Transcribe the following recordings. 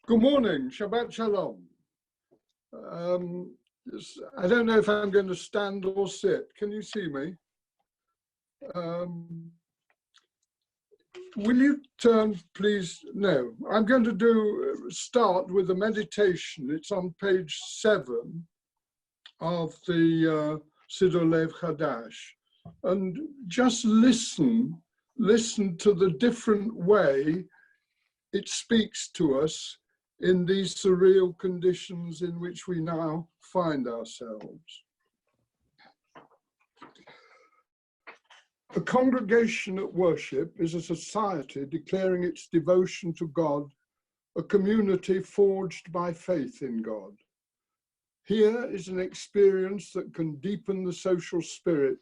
Good morning, Shabbat Shalom. I don't know if I'm going to stand or sit. Can you see me? Will you turn, please? No, I'm going to start with a meditation. It's on page 7 of the Siddur Lev Chadash. And just listen to the different way it speaks to us in these surreal conditions in which we now find ourselves. A congregation at worship is a society declaring its devotion to God, a community forged by faith in God. Here is an experience that can deepen the social spirit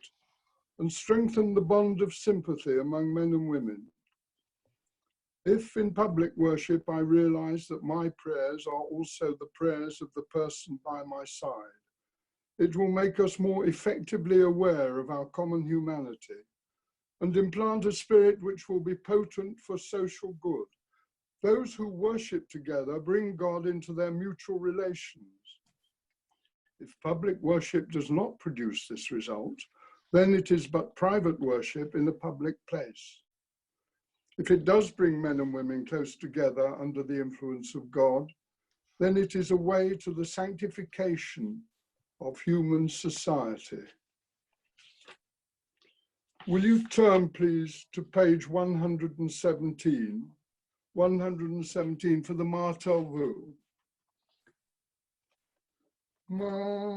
and strengthen the bond of sympathy among men and women. If in public worship I realize that my prayers are also the prayers of the person by my side, it will make us more effectively aware of our common humanity and implant a spirit which will be potent for social good. Those who worship together bring God into their mutual relations. If public worship does not produce this result, then it is but private worship in a public place. If it does bring men and women close together under the influence of God, then it is a way to the sanctification of human society. Will you turn, please, to page 117 for the Martovu. Martovu.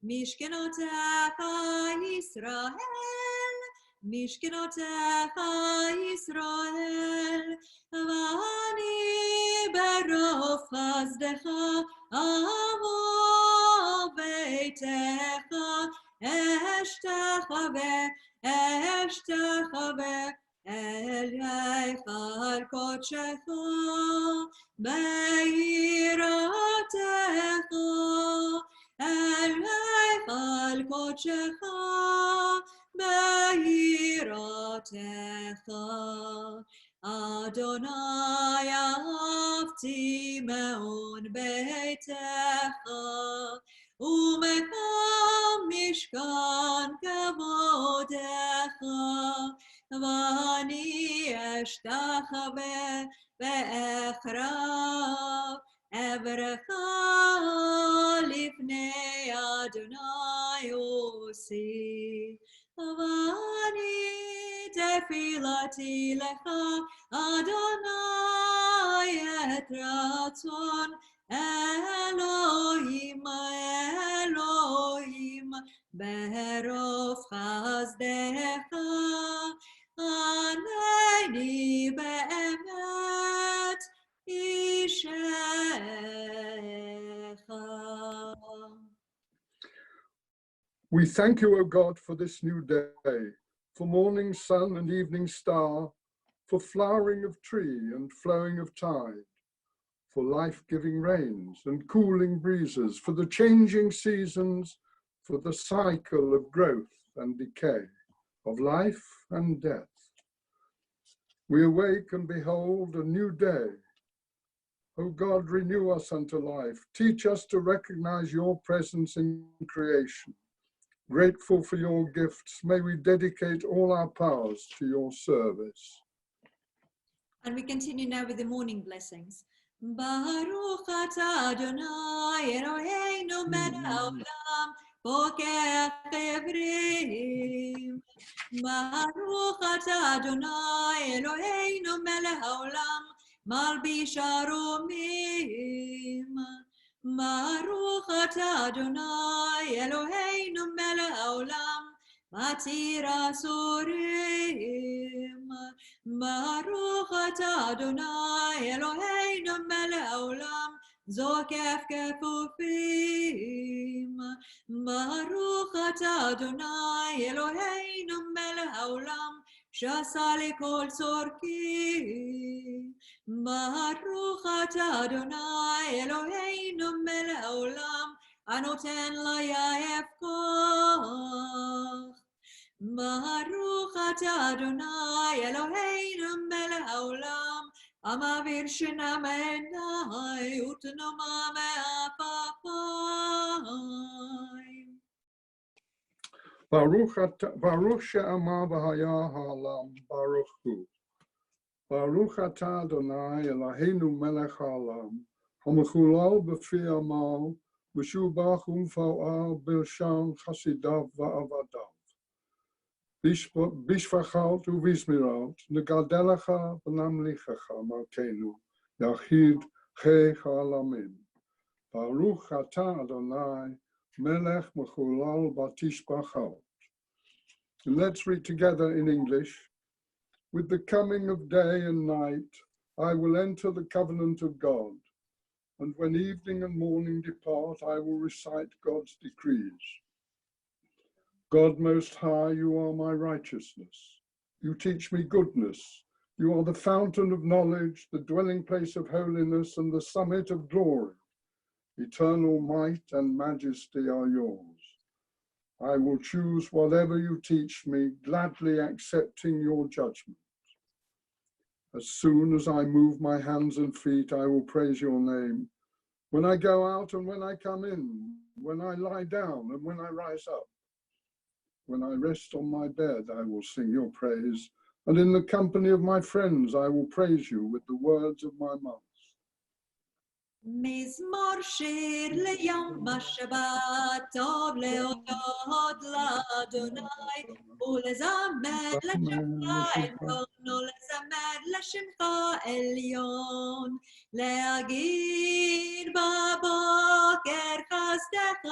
Mishkenotecha Yisrael, Mishkenotecha Yisrael, Vani berov chazdecha avo beitecha, Eshtecha El Yechal Kodshecha, Beiratecha, El Yechal Kodshecha, Beiratecha. Adonai Avti Me'on Beitecha, Umekom Mishkan Kavodecha, Vani Eshtachave Be'echrav, Evrecha Lifnei Adonai Osi, Vani Tefilati Lecha Adonai Et Ratzon Elohim Berov Chazdecha Aneni Be'emet Ishecha. We thank you, O God, for this new day, for morning sun and evening star, for flowering of tree and flowing of tide, for life-giving rains and cooling breezes, for the changing seasons, for the cycle of growth and decay, of life and death. We awake and behold a new day. O God, renew us unto life. Teach us to recognize your presence in creation. Grateful for your gifts, may we dedicate all our powers to your service. And we continue now with the morning blessings. Baruch atah Adonai Eloheinu melech haolam pokech evrim. Baruch atah Adonai Eloheinu melech haolam malbish arumim. Baruch atah Adonai Eloheinu melech haolam matir asurim. Baruch atah Adonai Eloheinu melech haolam zokef kefufim. Baruch atah Adonai Eloheinu melech haolam shasa lekol tzorkim. Baruch atah Adonai Eloheinu melech haolam הנותן לעייף כוח. ברוך אתה אדוני אלוהינו מלך העולם, המעביר שינה מעיניי ותנומה מעפעפיים. ברוך שאמר והיה העולם, ברוך הוא. ברוך אתה אדוני אלוהינו מלך העולם, המחולל בפי עמל, משובח ומפואר בלשון חסידיו ועבדיו. בשפחות ובזמירות נגדלך ונמליכך מלכנו, יחיד חי העולמים. ברוך אתה אדוני מלך מחולל בתשבחות. And let's read together in English. With the coming of day and night, I will enter the covenant of God, and when evening and morning depart, I will recite God's decrees. God Most High, you are my righteousness. You teach me goodness. You are the fountain of knowledge, the dwelling place of holiness, and the summit of glory. Eternal might and majesty are yours. I will choose whatever you teach me, gladly accepting your judgment. As soon as I move my hands and feet, I will praise your name. When I go out and when I come in, when I lie down and when I rise up. When I rest on my bed, I will sing your praise, and in the company of my friends, I will praise you with the words of my mouth. מזמור שיר ליום השבת, טוב להודות לאדוני, ולזמר לשמך עליון, ולזמר לשמך עליון, להגיד בבוקר חסדך,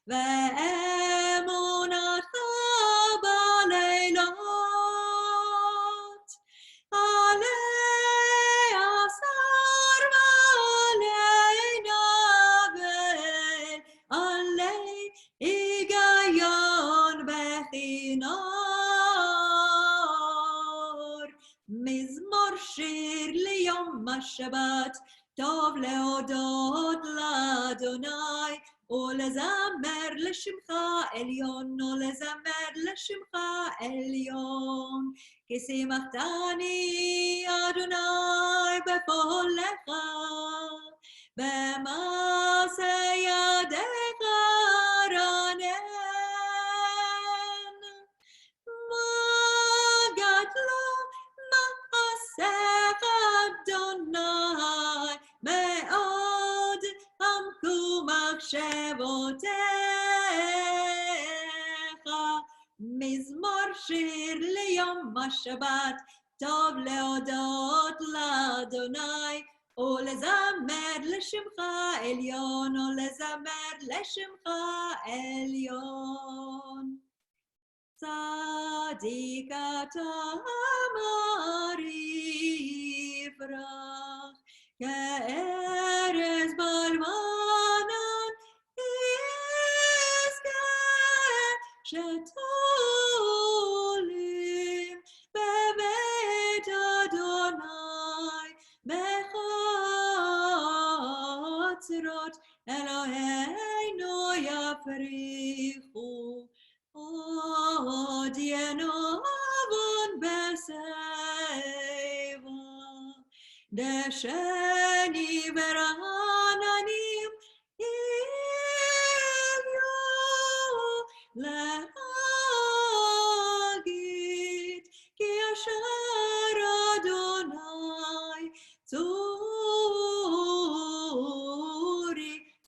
ואמונתך בלילות, עלי עשר ועלי נבל, עלי היגיון בכינור. מזמור שיר ליום השבת, טוב להודות לאדוני, ולזמר לשמך עליון, ולזמר לשמך עליון. כי שימחתני אדוני בפועלך, במעשה ידיך רנן. מה גדלו מעשיך אדוני, מאוד עמקו מחשבותיך. מזמור שיר ליום השבת, טוב להודות לאדוני, ולזמר לשמך עליון, ולזמר לשמך עליון. צדיק אתה יפרח, כארז בלבנון יזכה, שתולים בבית אדוני, בחצרות אלוהינו יפריחו, עוד ינובון בשיבה. דשני ורעננים יהיו להגיד, כי אשר אדוני צורי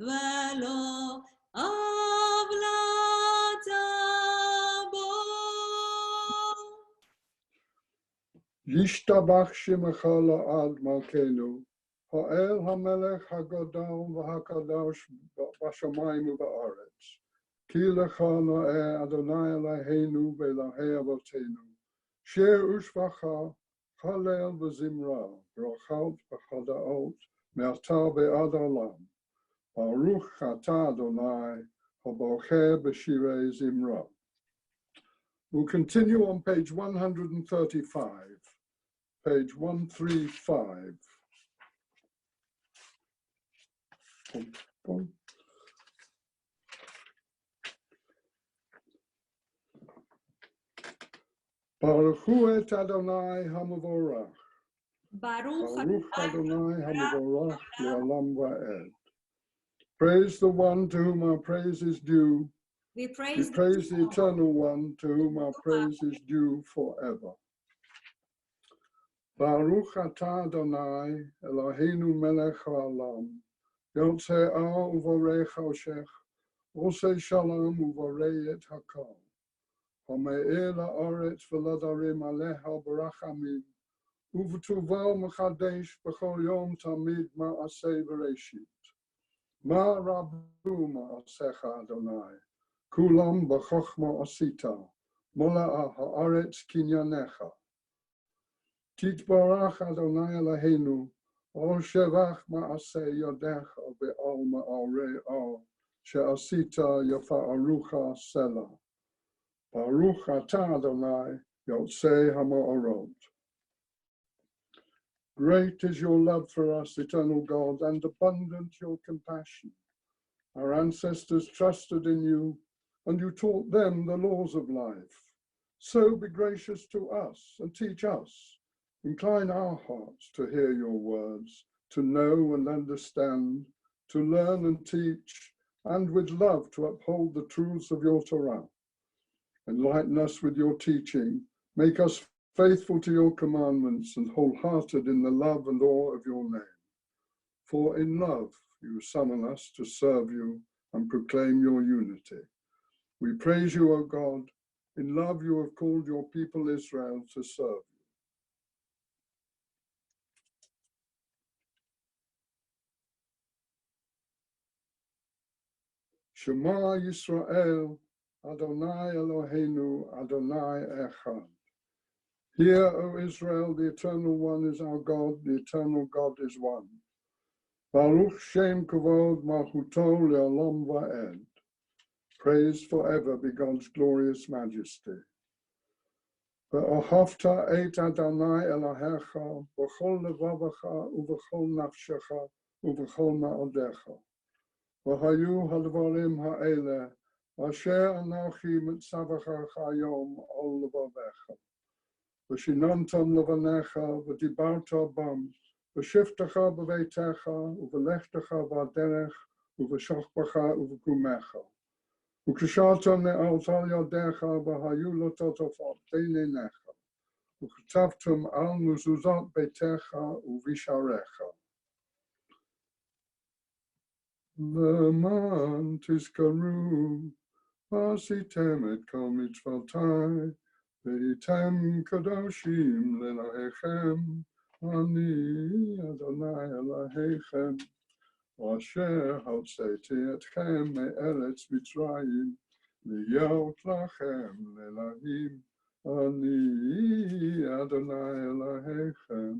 ולא עוולת בו. ישתבח שמך לעד מלכנו, האל המלך הגדול והקדוש בשמיים ובארץ. כי לך נאה אדוני אלוהינו ואלוהי אבותינו, שיר ושבחה, הלל וזמרה, ברכות והודאות, מעתה ועד עולם. ברוך אתה אדוני, הבוחר בשירי זמרה. We'll continue on page 135. Page 135. Baruch hu et Adonai hamavorach. Baruch Baruch Adonai hamavorach Adonai. le'olam va'ed. Praise the one to whom our praise is due. We We praise the praise the eternal one to whom our praise is due forever. Baruch atah Adonai Eloheinu melech haolam. Yotze'ah uvorech hoshech. Oseh shalom uvorei et hakol. Home'eh la'oretz v'ladarim aleha barachamim. Uv'tuval mechadesh b'chol yom tamid ma'aseh v'reshit. Ma rabu ma'asecha Adonai. Kulam b'chochma asita. Mola ha'aretz kinyanecha. Titbarach Adonai Eloheinu. O shevach ma'aseh yodecha ve'ol ma'are'ah. She'asita yafa'arucha selah. Baruch atah Adonai yotzei ha'ma'orot. Great is your love for us, eternal God, and abundant your compassion. Our ancestors trusted in you, and you taught them the laws of life. So be gracious to us and teach us. Incline our hearts to hear your words, to know and understand, to learn and teach, and with love to uphold the truths of your Torah. Enlighten us with your teaching. Make us faithful to your commandments and wholehearted in the love and awe of your name. For in love you summon us to serve you and proclaim your unity. We praise you, O God. In love you have called your people Israel to serve you. Shema Yisrael, Adonai Eloheinu, Adonai Echad. Hear, O Israel, the Eternal One is our God, the Eternal God is one. Baruch Shem Kavod Malchuto Le'olam Va'ed. Praise forever be God's glorious majesty. Ve'ohavta et Adonai Elohecha, v'chol levavecha, u'v'chol nafshecha, u'v'chol ma'odecha. V'hayu hadvarim ha'ele, asher anochi mitzavacha chayom ol levavecha. V'shinantam levanecha, v'dibarta bam, v'shiftecha b'veitecha, u'v'lechtecha v'aderech, u'v'shachbacha u'v'kumecha. Ukrishatam ne'altal yadecha, v'hayu lototofot teinenecha. Ukritavtum al muzuzat beitecha u'visharecha. Leman tizkaru, v'asitem et kol mitzvotai, v'yitem kadoshim le'lohechem, ani Adonai Elohechem, asher hotzeti etchem me'eretz Mitzrayim, liyot lachem le'elohim, ani Adonai Elohechem.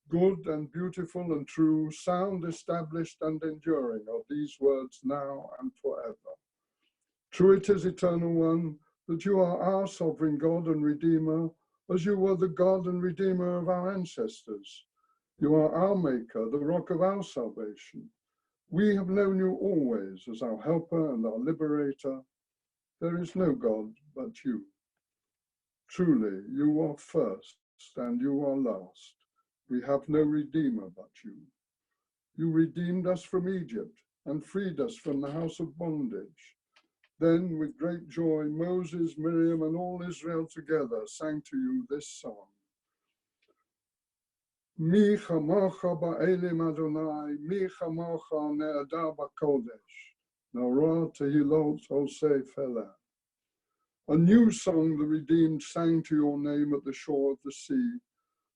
Good and beautiful and true, sound, established and enduring are these words now and forever. True it is, Eternal One, that you are our sovereign God and Redeemer, as you were the God and Redeemer of our ancestors. You are our Maker, the rock of our salvation. We have known you always as our helper and our liberator. There is no God but you. Truly, you are first and you are last. We have no Redeemer but you. You redeemed us from Egypt and freed us from the house of bondage. Then, with great joy, Moses, Miriam, and all Israel together sang to you this song. Mi chamocha ba'elim Adonai, mi chamocha ne'adar ba'kodesh, nora tehilot hosei felah. A new song the redeemed sang to your name at the shore of the sea.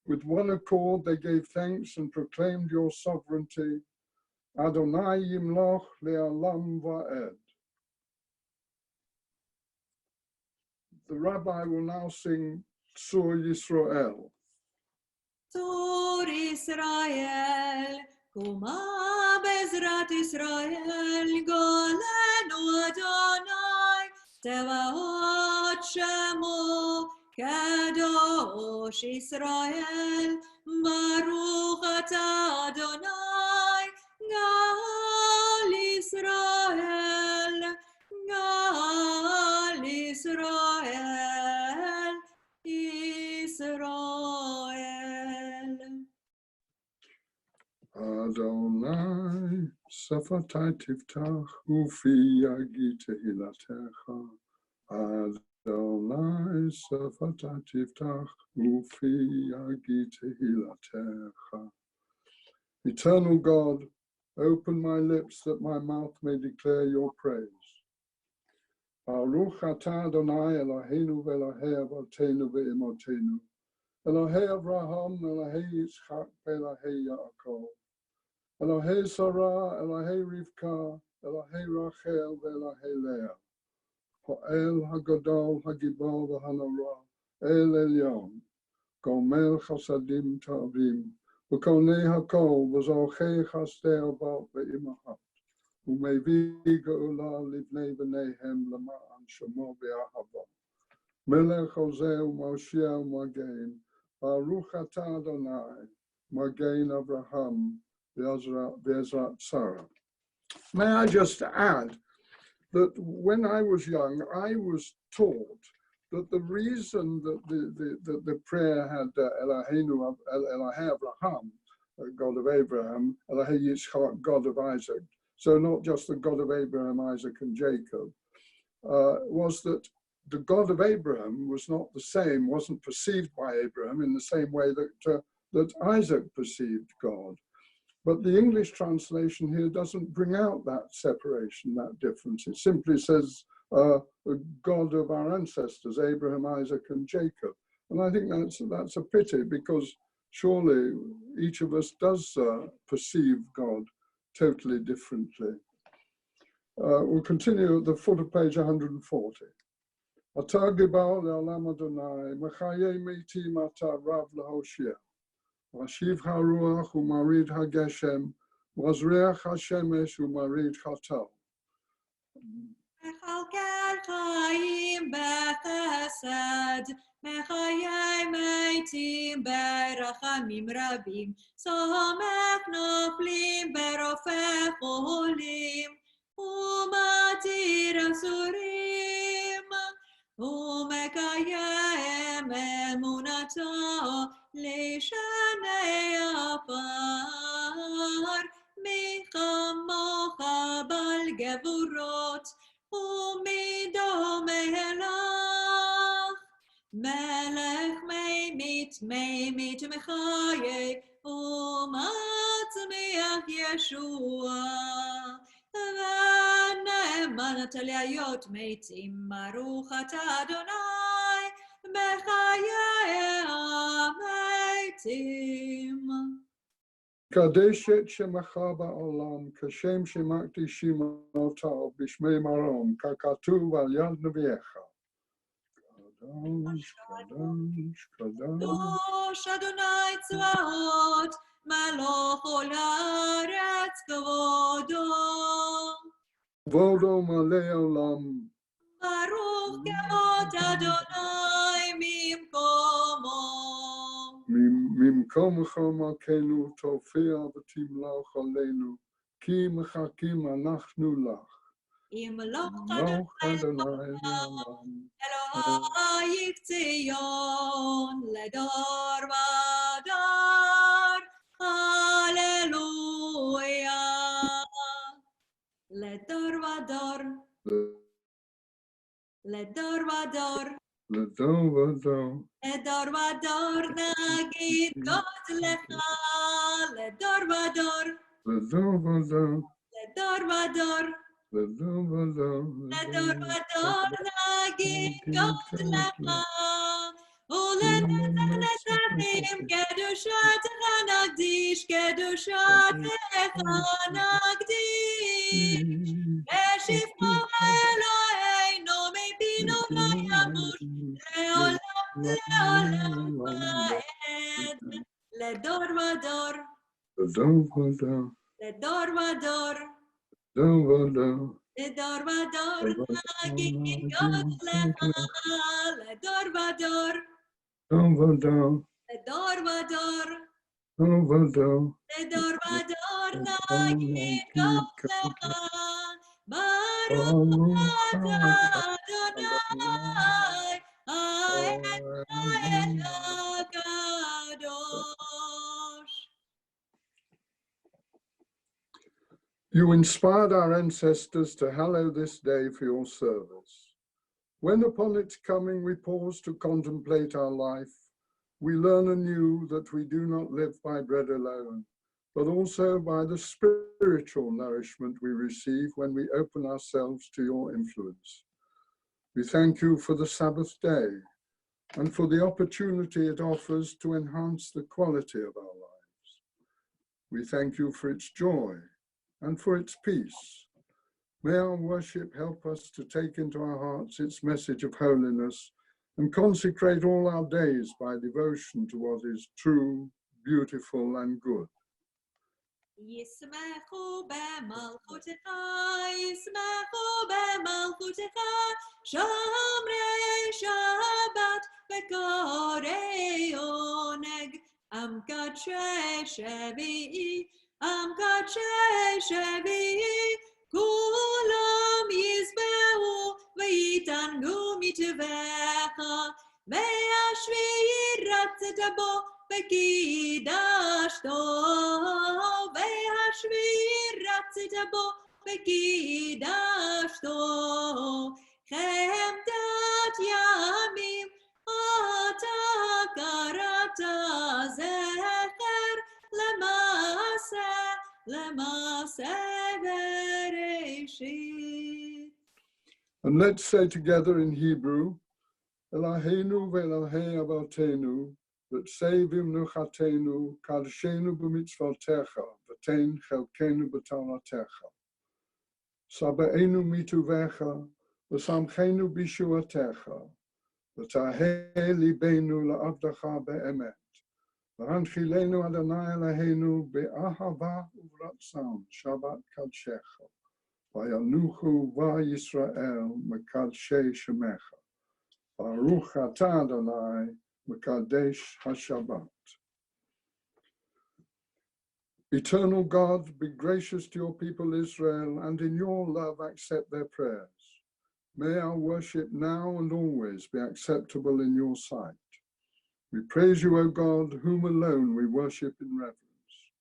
With one accord they gave thanks and proclaimed your sovereignty. Adonai yimloch le'alam va'ed. The rabbi will now sing Tzur Yisrael. Tzur Yisrael, Kuma Bezrat Yisrael, Golenu Adonai, Tevaot Shemo, Kadosh Yisrael, Baruch Atah Adonai, Gal Yisrael, Gal Yisrael, Adonai, Safatai Tiftach, Ufi Yagi Tehilatecha. Adonai, Safatai Tiftach, Ufi Yagi Tehilatecha. Eternal God, open my lips that my mouth may declare your praise. Baruch atah Adonai Eloheinu ve'Elokei Avotenu ve'imotenu, Elohei Avraham, Elohei Yitzchak, Elohei Yaakov, Elohei Sarah, Elohei Rivka, Elohei Rachel, ve'Elohei Leah, Ha'el Hagadol, Hagibor v'Hanora, El Elyon, Gomel Chasadim Ta'avim, V'konei Hakol, V'zochei Chasdei Abot ve'imahat, U'mevii Geula livnei v'neihem Lama'an Shemo be'ahava, Melech Hoseh u'Moshiach u'Magen, Baruch atah Adonai, Magen Abraham, Ve'ezrat Sarah. May I just add that when I was young, I was taught that the reason that the prayer had Eloheinu, Elohei Abraham, God of Abraham, Elohei Yitzchak, God of Isaac, so not just the God of Abraham, Isaac, and Jacob, was that the God of Abraham was not the same, wasn't perceived by Abraham in the same way that Isaac perceived God. But the English translation here doesn't bring out that separation, that difference. It simply says, the God of our ancestors, Abraham, Isaac, and Jacob. And I think that's a pity, because surely each of us does perceive God totally differently. We'll continue at the foot of page 140. Atah gibor le'olam Adonai, mechayei metim atah rav lehoshia. Rashiv haruach u'marid hageshem, v'azreach hashemesh u'marid chatal. מכלכל חיים בחסד, מחיי מתים ברחמים רבים, סומך נופלים ברופא חולים, ומתיר אסורים, ומקיים אמונתו לשני עפר, מי כמוך בעל גבורות, ומי דומה לך, מלך מימית ומחיה, ומצמיח ישוע, ונאמנת להיות מתים, ברוך אתה אדוני, בחיי המתים. קדש את שמך בעולם, כשם שמקדישים אותו בשמי מרום, ככתוב על יד נביאך. קדוש, קדוש, קדוש. קדוש אדוני צבאות, מלוך כל הארץ כבודו. כבודו מלא עולם. ברוך כבוד אדוני ממקומו. ממקומך מלכנו תופיע ותמלוך עלינו, כי מחכים אנחנו לך. ימלוך אדוני לעולם, אלוהי ציון, לדור ודור, הללויה. לדור ודור, לדור ודור, לדור ודור. לדור ודור נגיד גודלך, לדור ודור, לדור ודור. לדור ודור, לדור ודור. לדור ודור נגיד גודלך, ולנצחים קדושתך נקדיש, קדושתך נקדיש, בשבחו אלוהינו מפינו לא ימוש, לעולם ועד, לדור ודור, לדור ודור. לדור ודור, לדור ודור. לדור ודור נגיד גודלך, לדור ודור, לדור ודור. לדור ודור, לדור ודור. לדור ודור נגיד גודלך, ברוך אתה אדוני, האל הקדוש. You inspired our ancestors to hallow this day for your service. When upon its coming we pause to contemplate our life, we learn anew that we do not live by bread alone, but also by the spiritual nourishment we receive when we open ourselves to your influence. We thank you for the Sabbath day and for the opportunity it offers to enhance the quality of our lives. We thank you for its joy and for its peace. May our worship help us to take into our hearts its message of holiness and consecrate all our days by devotion to what is true, beautiful, and good. ישמחו במלכותך, ישמחו במלכותך, שומרי שבת וקוראי עונג, עם קדשי שביעי, עם קדשי שביעי, כולם ישבעו ויתענגו מטבעך, והשביעי רצת בו וקידשתו, והשביעי רצת בו וקידשתו, חמדת ימים אתה קראת זכר למעשה בראשית. And let's say together in Hebrew, Eloheinu ve'Elohei Avotenu, v'tsevim nuchatenu, kadshenu b'mitzvotecha, v'tein chelkenu b'torah-techa. Sabe'enu mituvecha, v'samchenu b'shuatecha, v'taheh libenu la'avdacha be'emet, v'hanchilenu Adonai Eloheinu be'ahava uvratzam, Shabbat kadshecha, v'yanuchu v'Yisrael mekadshei shemecha. Baruch atah Adonai mekadesh haShabbat. Eternal God, be gracious to your people Israel, and in your love accept their prayers. May our worship now and always be acceptable in your sight. We praise you, O God, whom alone we worship in reverence.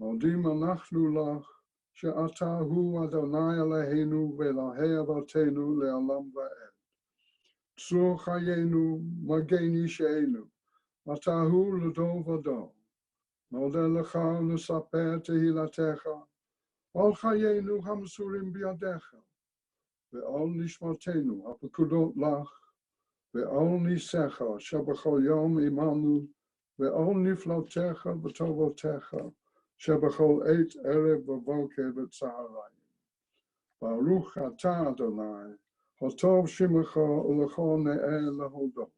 Modim anachnu lach, she'ata hu Adonai Eloheinu ve'Elohei Avotenu le'olam va'ed. Tzur chayenu, magen yisheinu, atahu l'dor v'dor. Nodeh lecha u'nesaper tehilatecha, ol chayenu hamsurim biyadecha, ve'ol nishmatenu hapekudot lach, ve'ol nisecha shebachol yom imanu, ve'ol niflotecha v'tovotecha, shebachol eit erev v'voker v'tzaharayim. Baruch atah Adonai, Hotov shimecha u'lecho ne'eh lehodot.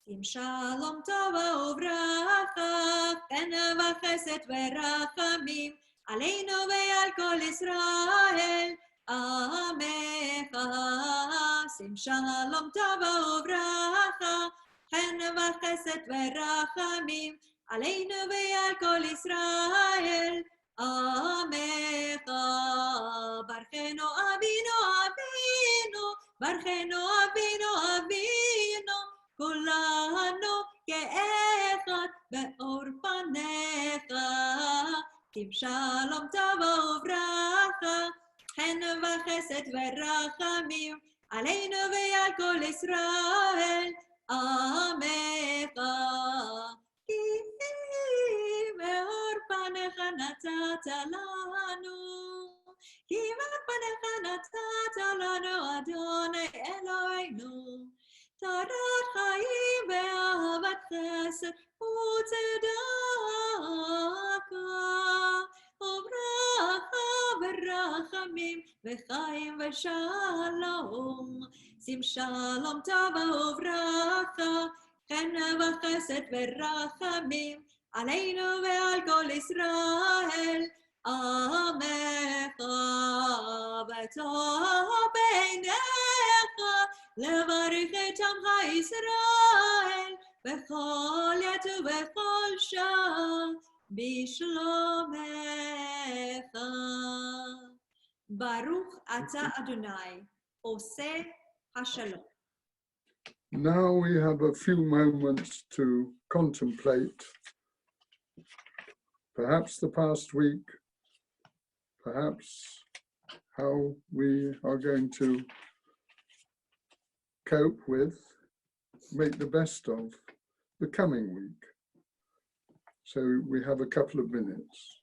Im shalom tova uvracha, chena v'chesed v'rachamim, aleinu ve'al kol Yisrael, amecha. Sim shalom tova uvracha, chena v'chesed v'rachamim, aleinu ve'al kol Yisrael, amecha. Barchenu avinu avinu, barchenu avinu avinu, כולנו כאחד באור פניך, כי שלום טוב וברכה, חן וחסד ורחמים, עלינו ועל כל ישראל, עמך. כי מאור פניך נתת לנו, כי מאור פניך נתת לנו, אדוני אלוהינו. תורת חיים ואהבת חסד וצדקה, וברכה ורחמים וחיים ושלום. שים שלום טוב וברכה, חן וחסד ורחמים, עלינו ועל כל ישראל, עמך. וטוב בעיניך לברך את עמך ישראל, בכל עת ובכל שעה, בשלומך. ברוך אתה אדוני, עושה השלום. Now we have a few moments to contemplate perhaps the past week, perhaps how we are going to cope with, make the best of the coming week. So we have a couple of minutes.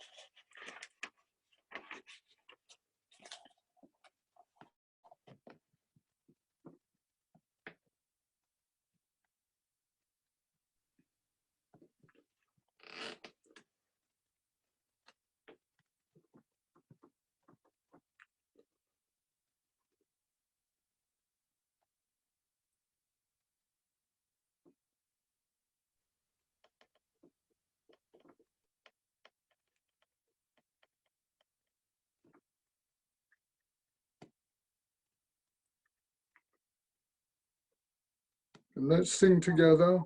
And let's sing together.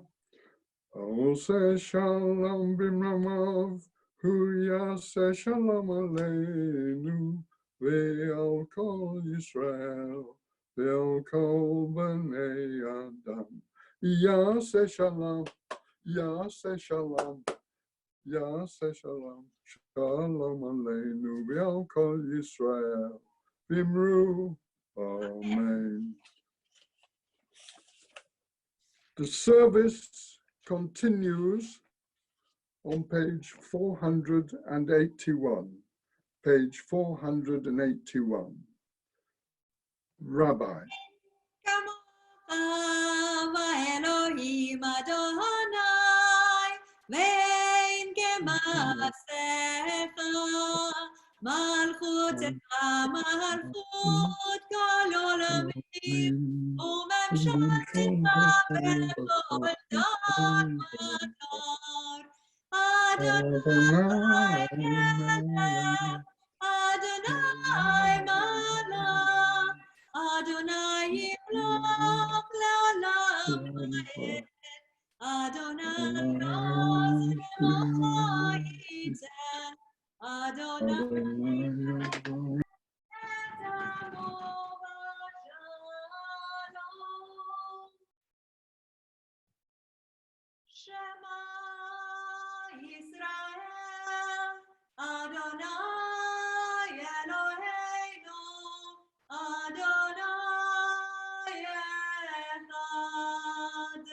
Ose shalom bimramav, hu yaseh shalom aleinu, ve'al kol Yisrael, ve'al kol bnei Adam. Yaseh shalom, yaseh shalom, yaseh shalom, shalom aleinu, ve'al kol Yisrael, v'imru, amen. The service continues on page 481. Page 481. Rabbi. Elohim Adonai, vein gemasecha, malchutcha malchut kol olamim, umemshaltecha bechol dar v'dor. Adonai Melech, Adonai Malach, Adonai Yimloch Le'olam Va'ed, Adonai Rozeh Yitzen, Adonai Yitamo V'Shalom. Shema Yisrael, Adonai Eloheinu, Adonai Echad.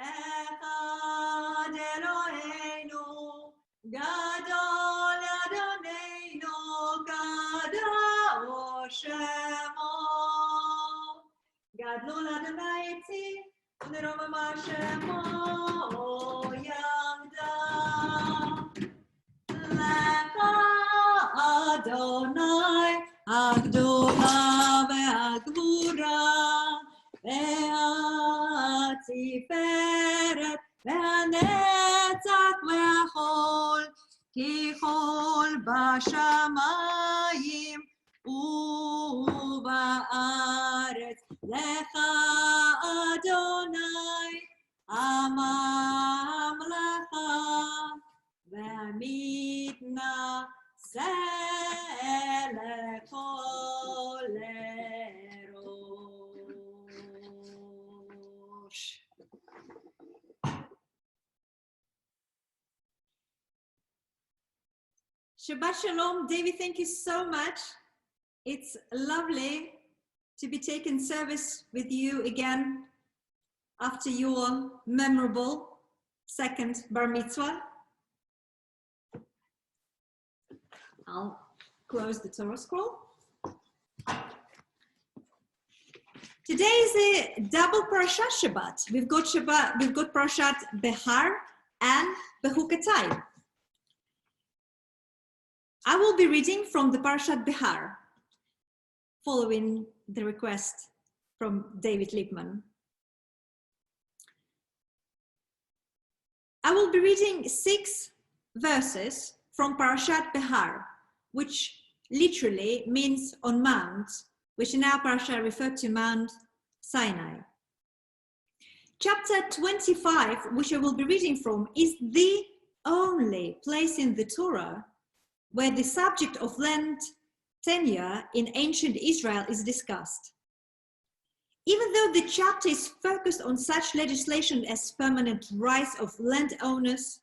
Echad Eloheinu, Gadol Adonenu, Kadosh Shemo. Gadol Adonai Etzi, Neromama Shemo Yamda. Lecha Adonai, Agdola ve'agvura, ve'atiferet, ve'anetzach ve'achol, ki chol b'shamayim u'ba'aretz. Lecha Adonai, הממלכה והמתנשא לכל ראש. Shabbat Shalom. David, thank you so much. It's lovely to be taking service with you again after your memorable second bar mitzvah. I'll close the Torah scroll. Today is a double parashat Shabbat. We've got parashat Behar and Bechukatai. I will be reading from the parashat Behar, following the request from David Lippman. I will be reading 6 verses from Parashat Behar, which literally means on Mount, which in our parasha referred to Mount Sinai. Chapter 25, which I will be reading from, is the only place in the Torah where the subject of land tenure in ancient Israel is discussed. Even though the chapter is focused on such legislation as permanent rights of landowners,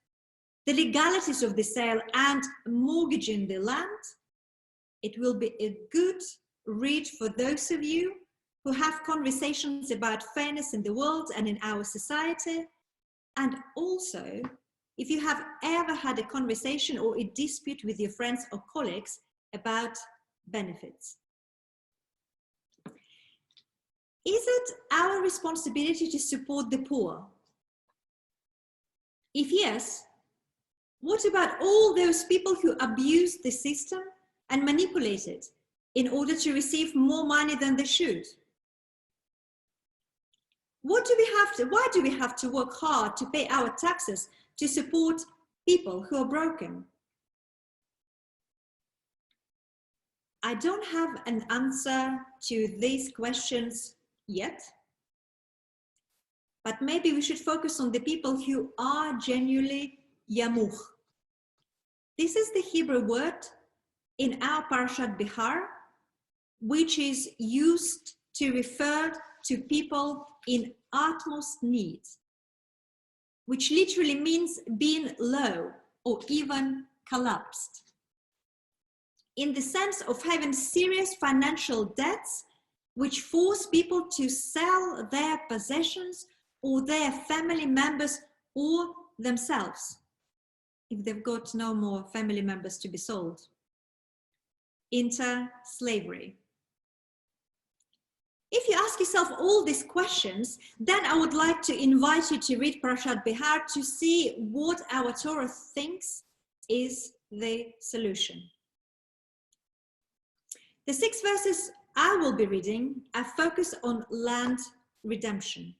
the legalities of the sale and mortgaging the land. It will be a good read for those of you who have conversations about fairness in the world and in our society. And also, if you have ever had a conversation or a dispute with your friends or colleagues about benefits. Is it our responsibility to support the poor? If yes, what about all those people who abuse the system and manipulate it in order to receive more money than they should? Why do we have to work hard to pay our taxes to support people who are broken? I don't have an answer to these questions yet, but maybe we should focus on the people who are genuinely yamuch. This is the Hebrew word in our Parashat Bihar, which is used to refer to people in utmost need, which literally means being low or even collapsed, in the sense of having serious financial debts which force people to sell their possessions or their family members or themselves, if they've got no more family members to be sold, into slavery. If you ask yourself all these questions, then I would like to invite you to read Parashat Bihar to see what our Torah thinks is the solution. The 6 verses I will be reading are focused on land redemption.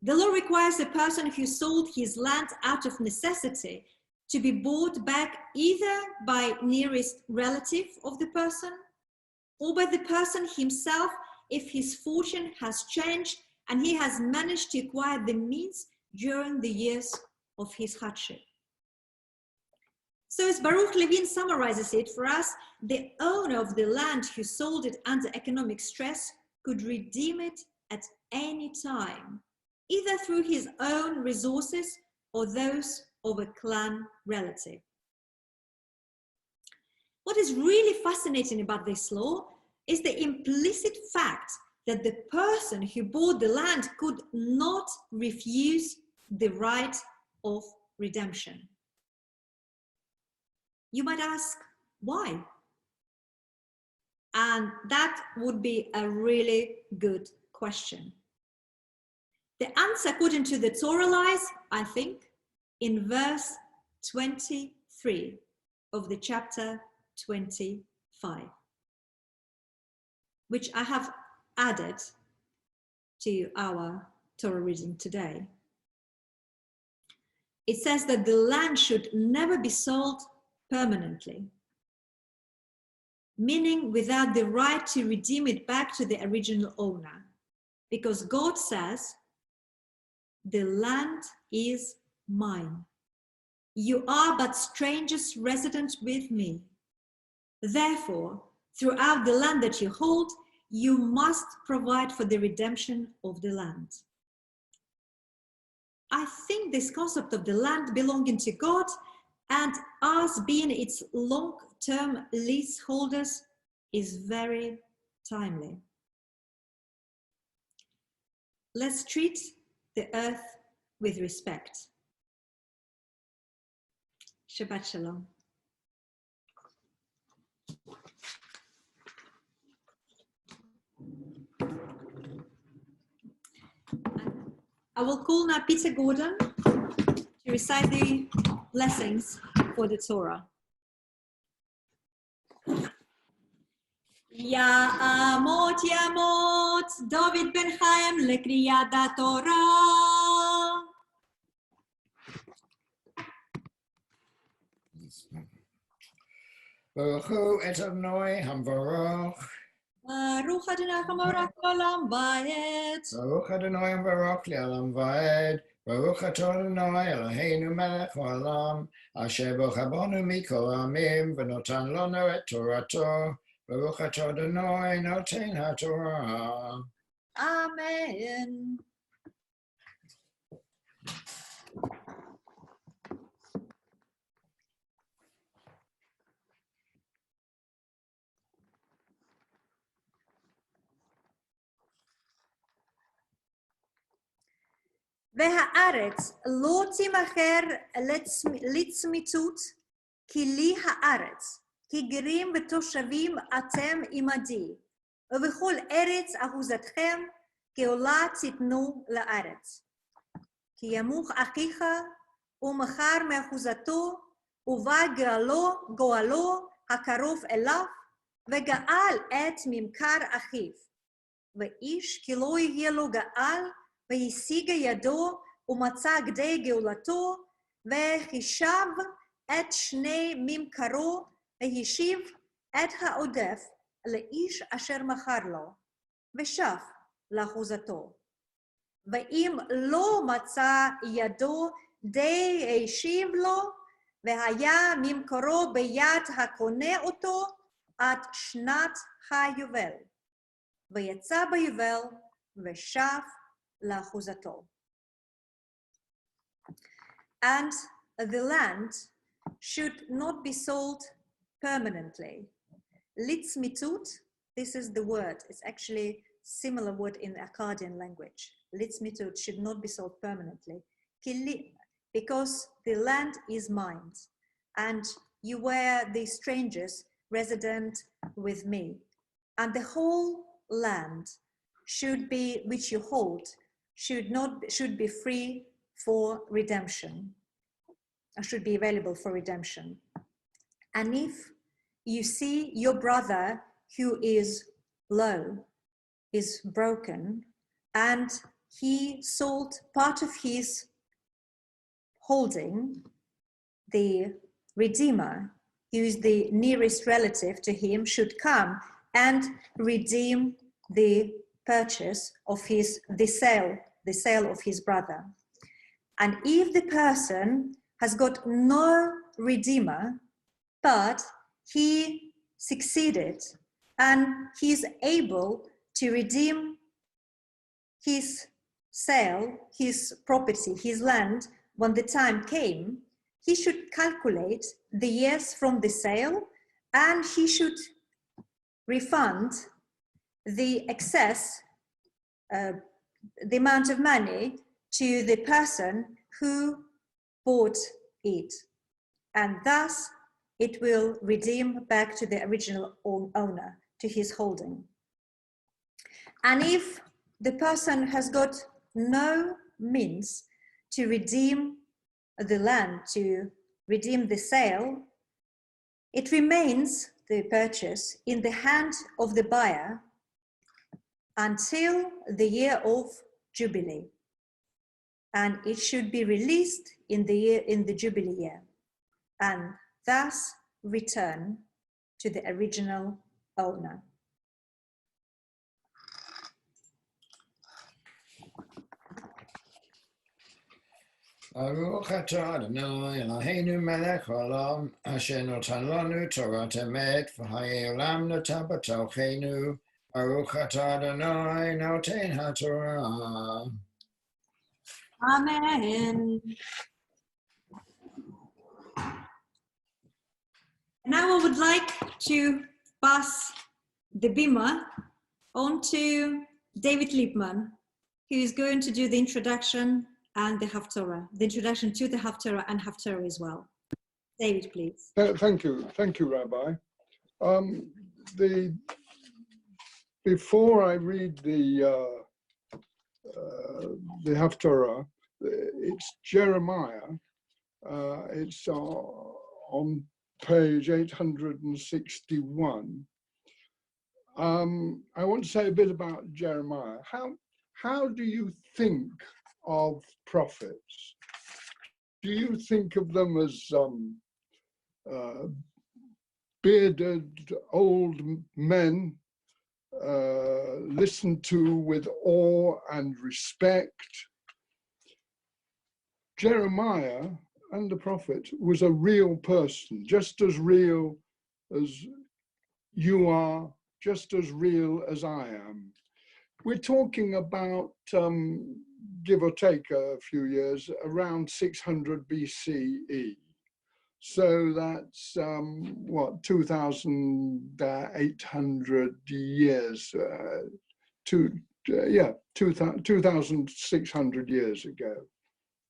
The law requires a person who sold his land out of necessity to be bought back either by nearest relative of the person or by the person himself if his fortune has changed and he has managed to acquire the means during the years of his hardship. So as Baruch Levin summarizes it for us, the owner of the land who sold it under economic stress could redeem it at any time, either through his own resources or those of a clan relative. What is really fascinating about this law is the implicit fact that the person who bought the land could not refuse the right of redemption. You might ask, why? And that would be a really good question. The answer, according to the Torah, lies, I think, in verse 23 of the chapter 25, which I have added to our Torah reading today. It says that the land should never be sold permanently, meaning without the right to redeem it back to the original owner, because God says, the land is mine. You are but strangers resident with me. Therefore, throughout the land that you hold, you must provide for the redemption of the land. I think this concept of the land belonging to God and us being its long-term leaseholders is very timely. Let's treat the earth with respect. Shabbat Shalom. I will call now Peter Gordon to recite the blessings for the Torah. Ya'amot Yamot David ben Chaim lekriyat HaTorah. Baruch Hu et Adonai Hamvarach. Baruch Adonai Hamorak Olam Vayet. Baruch Adonai Hamvarach Le'olam Vayed. Baruch Atah Adonai Eloheinu melech haolam, asher bochabonu mikol ha'amim v'notan lanu et Torato. Baruch Atah Adonai noten haTorah. Amen. והארץ לא תימכר לצמיתות, כי לי הארץ, כי גרים ותושבים אתם עמדי, ובכל ארץ אחוזתכם גאולה תיתנו לארץ. כי ימוך אחיך ומכר מאחוזתו, ובא גואלו הקרוב אליו, וגאל את ממכר אחיו. ואיש כי לא יהיה לו גאל, והשיג ידו ומצא גדי גאולתו, וחישב את שני ממכרו, והשיב את העודף לאיש אשר מכר לו, ושב לאחוזתו. ואם לא מצא ידו די השיב לו, והיה ממכרו ביד הקונה אותו עד שנת היובל. ויצא ביובל ושב לאחוזתו. And the land should not be sold permanently. Litzmitut, this is the word. It's actually similar word in Akkadian language. Litzmitut should not be sold permanently. Because the land is mine, and you were the strangers resident with me. And the whole land should be, which you hold, should be free for redemption, or should be available for redemption. And if you see your brother who is low, is broken, and he sold part of his holding, the Redeemer, who is the nearest relative to him, should come and redeem the purchase of the sale of his brother. And if the person has got no redeemer, but he succeeded and he's able to redeem his sale, his property, his land, when the time came, he should calculate the years from the sale, and he should refund the excess, the amount of money to the person who bought it. And thus it will redeem back to the original owner, to his holding. And if the person has got no means to redeem the land, to redeem the sale, it remains, the purchase, in the hand of the buyer until the year of Jubilee. And it should be released in the Jubilee year, and thus return to the original owner. Baruch atah Adonai Eloheinu melech haolam, asher notan lanu Torah emet, v'hayei olam natan b'tochenu. Baruch atah Adonai noten haTorah. Amen. Now I would like to pass the bima on to David Liebman, who is going to do the introduction and the Haftorah, the introduction to the Haftorah and Haftorah as well. David, please. Thank you, Rabbi. Before I read the Haftorah, it's Jeremiah. It's on page 861. I want to say a bit about Jeremiah. How do you think of prophets? Do you think of them as bearded old men listened to with awe and respect? Jeremiah and the prophet was a real person, just as real as you are, just as real as I am. We're talking about, give or take a few years, around 600 BCE. So that's, 2,800 years, 2,600 years ago.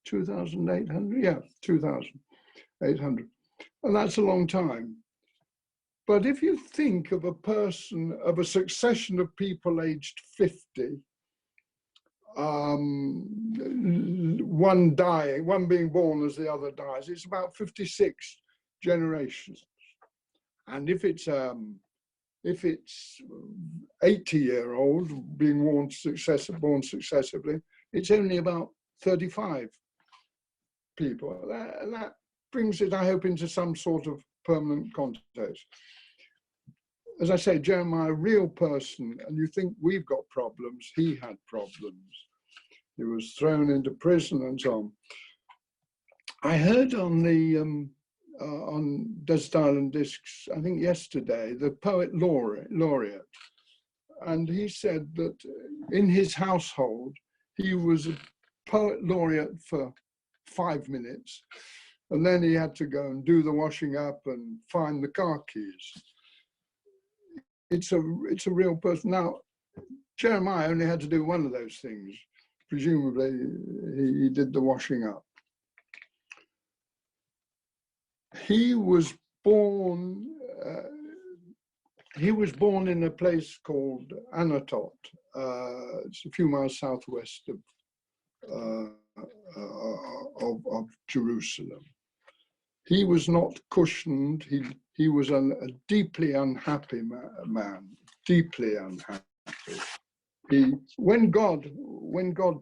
2,800, yeah, 2,800. And that's a long time. But if you think of a succession of people aged 50, one dying, one being born as the other dies, it's about 56 generations. And if it's 80-year-old being born successively, it's only about 35 people. And that brings it, I hope, into some sort of permanent context. As I say, Jeremiah, a real person, and you think we've got problems, he had problems. He was thrown into prison and so on. I heard on the on Desert Island Discs, I think yesterday, the poet laureate, and he said that in his household, he was a poet laureate for 5 minutes, and then he had to go and do the washing up and find the car keys. It's a real person. Now, Jeremiah only had to do one of those things. Presumably, he did the washing up. He was born in a place called Anatot. It's a few miles southwest of Jerusalem. He was not cushioned. He was a deeply unhappy man, deeply unhappy. When God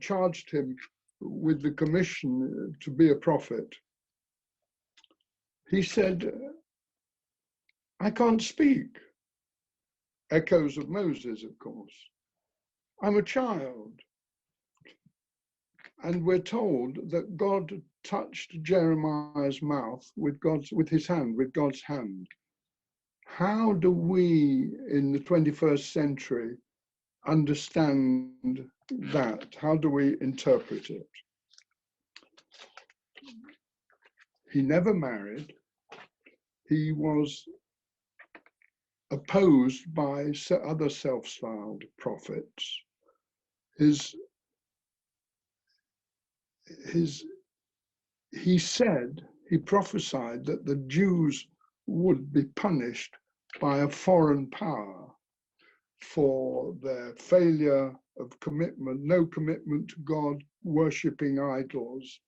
charged him with the commission to be a prophet, he said, I can't speak. Echoes of Moses, of course. I'm a child. And we're told that God touched Jeremiah's mouth with God's hand. How do we in the 21st century understand that? How do we interpret it? He never married. He was opposed by other self-styled prophets. He prophesied that the Jews would be punished by a foreign power for their failure of commitment, no commitment to God, worshipping idols.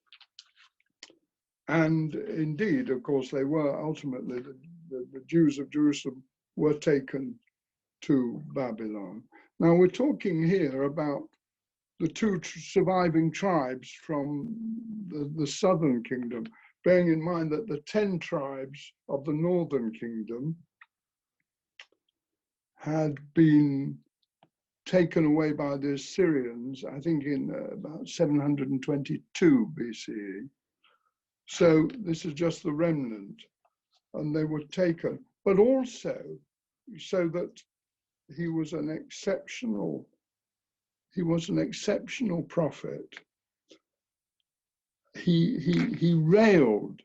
And indeed, of course, they were ultimately, the Jews of Jerusalem were taken to Babylon. Now we're talking here about the two surviving tribes from the southern kingdom, bearing in mind that the 10 tribes of the northern kingdom had been taken away by the Assyrians, I think in about 722 BCE. So this is just the remnant, and they were taken, but also so that he was an exceptional prophet. He railed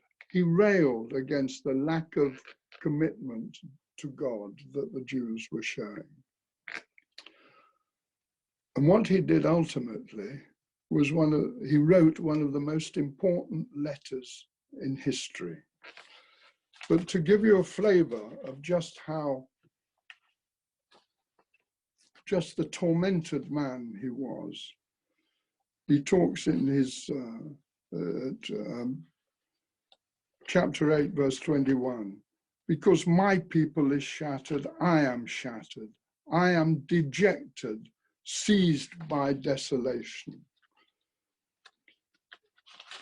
against the lack of commitment to God that the Jews were showing. And what he did ultimately was he wrote one of the most important letters in history. But to give you a flavor of just the tormented man he was, he talks in his chapter 8, verse 21, because my people is shattered, I am shattered. I am dejected, seized by desolation.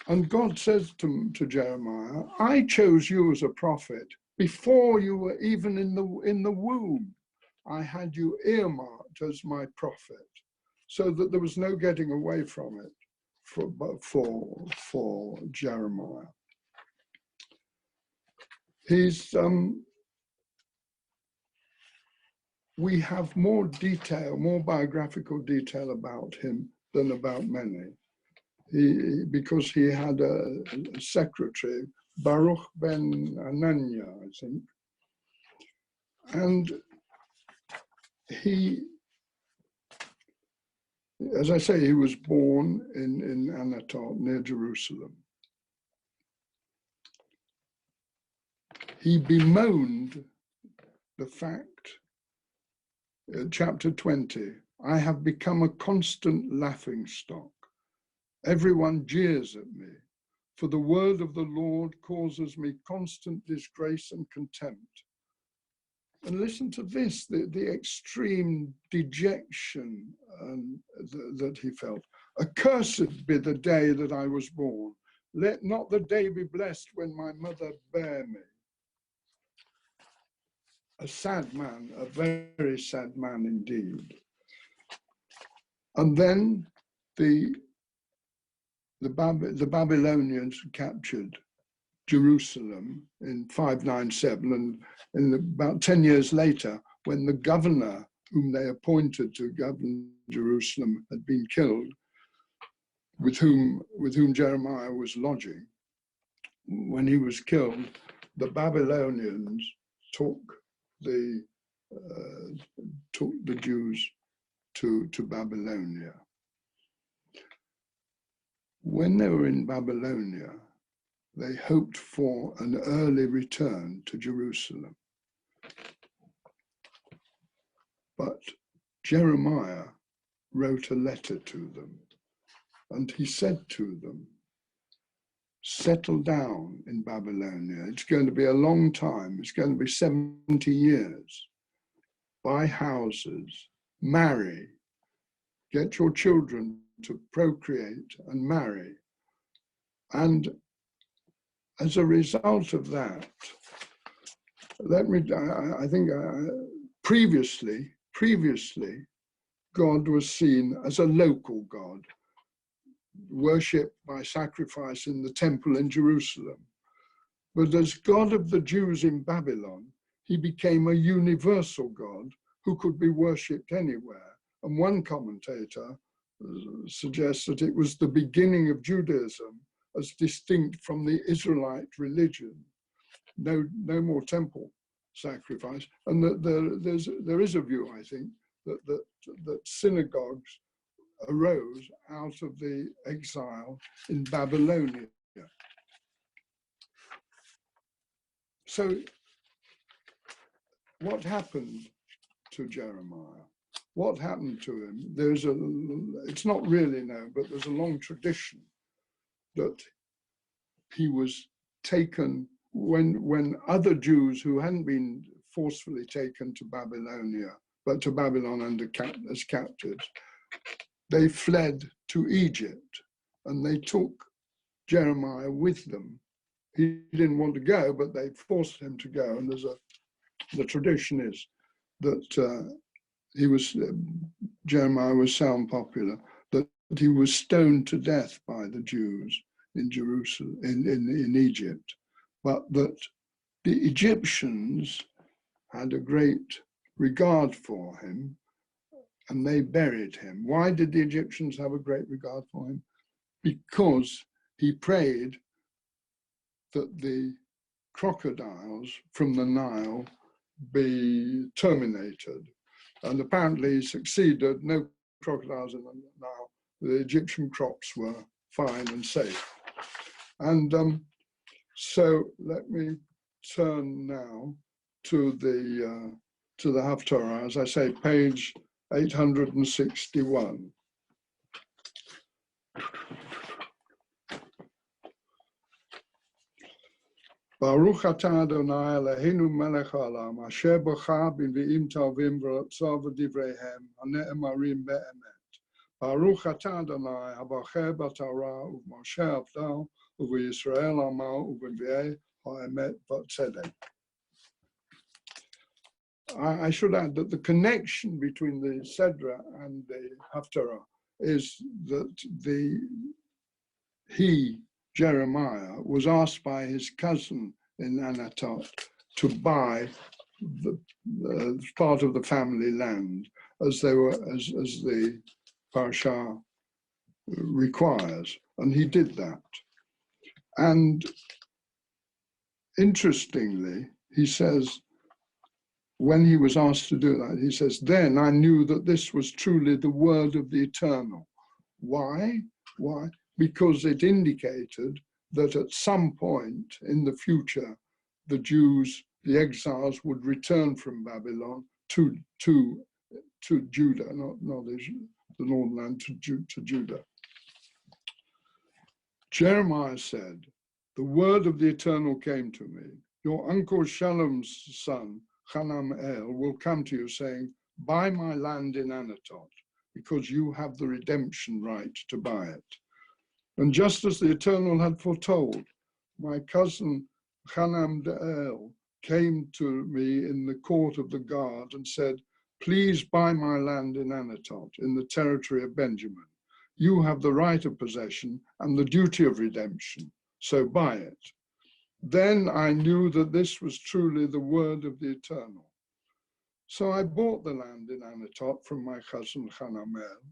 And God says to Jeremiah, I chose you as a prophet before you were even in the womb. I had you earmarked as my prophet, so that there was no getting away from it for Jeremiah. We have more biographical detail about him than about many. Because he had a secretary, Baruch ben Anania, I think. And As I say, he was born in Anatot, near Jerusalem. He bemoaned the fact, chapter 20, I have become a constant laughingstock. Everyone jeers at me, for the word of the Lord causes me constant disgrace and contempt. And listen to this, the extreme dejection that he felt. Accursed be the day that I was born. Let not the day be blessed when my mother bare me. A sad man, a very sad man indeed. And then the Babylonians captured Jerusalem in 597, and about 10 years later, when the governor whom they appointed to govern Jerusalem had been killed, with whom Jeremiah was lodging, when he was killed, the Babylonians took the Jews to Babylonia. When they were in Babylonia, they hoped for an early return to Jerusalem. But Jeremiah wrote a letter to them, and he said to them, settle down in Babylonia. It's going to be a long time. It's going to be 70 years. Buy houses, marry, get your children to procreate and marry. And as a result of that, I think previously, God was seen as a local God, worshipped by sacrifice in the temple in Jerusalem. But as God of the Jews in Babylon, he became a universal God who could be worshipped anywhere. And one commentator suggests that it was the beginning of Judaism as distinct from the Israelite religion. No more temple sacrifice. And that there is a view, I think, that synagogues arose out of the exile in Babylonia. So what happened to Jeremiah? What happened to him? It's not really known, but there's a long tradition that he was taken when other Jews who hadn't been forcefully taken to Babylonia, but to Babylon as captives, they fled to Egypt, and they took Jeremiah with them. He didn't want to go, but they forced him to go. And the tradition is that Jeremiah was so unpopular that he was stoned to death by the Jews in Jerusalem, in Egypt, but that the Egyptians had a great regard for him, and they buried him. Why did the Egyptians have a great regard for him? Because he prayed that the crocodiles from the Nile be terminated. And apparently he succeeded, no crocodiles in the Nile. The Egyptian crops were fine and safe. And so let me turn now to the Haftarah, as I say, page 861. Baruch atah Adonai Eloheinu melech haolam, asher bocha b'nvi'im tovim v'rotzav v'divreihem, hane'emarim be'emet. Baruch atah Adonai habocher b'torah u'v'moshe avdo u'v'Yisrael amo u'v'nvi'ei ha'emet v'tzedek. I should add that the connection between the Sedra and the Haftarah is that Jeremiah, was asked by his cousin in Anatot to buy the part of the family land as the parasha requires, and he did that. And interestingly, he says when he was asked to do that, he says, then I knew that this was truly the word of the Eternal. Why? Why? Because it indicated that at some point in the future, the Jews, the exiles, would return from Babylon to Judah, not Israel, the northern land, to Judah. Jeremiah said, the word of the Eternal came to me. Your uncle Shalom's son, Hanam-el, will come to you saying, buy my land in Anatot, because you have the redemption right to buy it. And just as the Eternal had foretold, my cousin Hanam-el came to me in the court of the guard and said, please buy my land in Anatot, in the territory of Benjamin. You have the right of possession and the duty of redemption, so buy it. Then I knew that this was truly the word of the Eternal. So I bought the land in Anatot from my cousin Hanamel.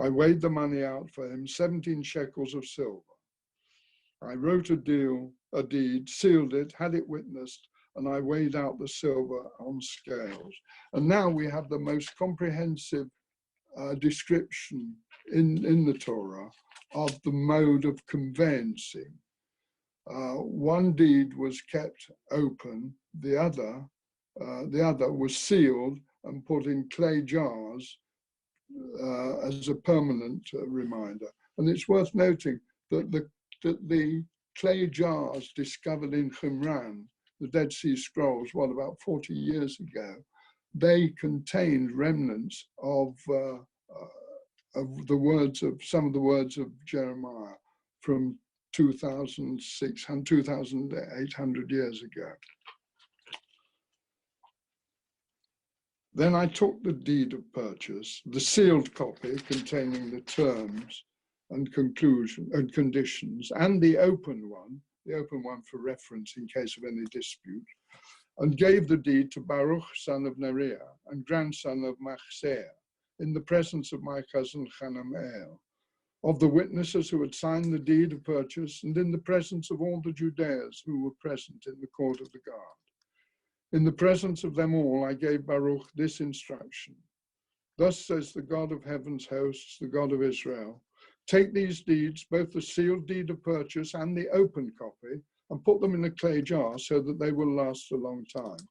I weighed the money out for him, 17 shekels of silver. I wrote a deed, sealed it, had it witnessed, and I weighed out the silver on scales. And now we have the most comprehensive description in the Torah of the mode of conveyancing. One deed was kept open, the other was sealed and put in clay jars as a permanent reminder. And it's worth noting that the clay jars discovered in Qumran, the Dead Sea Scrolls, about 40 years ago, they contained remnants of the words of some of the words of Jeremiah from 2,800 years ago. Then I took the deed of purchase, the sealed copy containing the terms and conclusion and conditions, and the open one for reference in case of any dispute, and gave the deed to Baruch, son of Neriah, and grandson of Machseah, in the presence of my cousin Hanamel, of the witnesses who had signed the deed of purchase, and in the presence of all the Judeans who were present in the court of the guard. In the presence of them all, I gave Baruch this instruction. Thus says the God of heaven's hosts, the God of Israel, take these deeds, both the sealed deed of purchase and the open copy, and put them in a clay jar so that they will last a long time.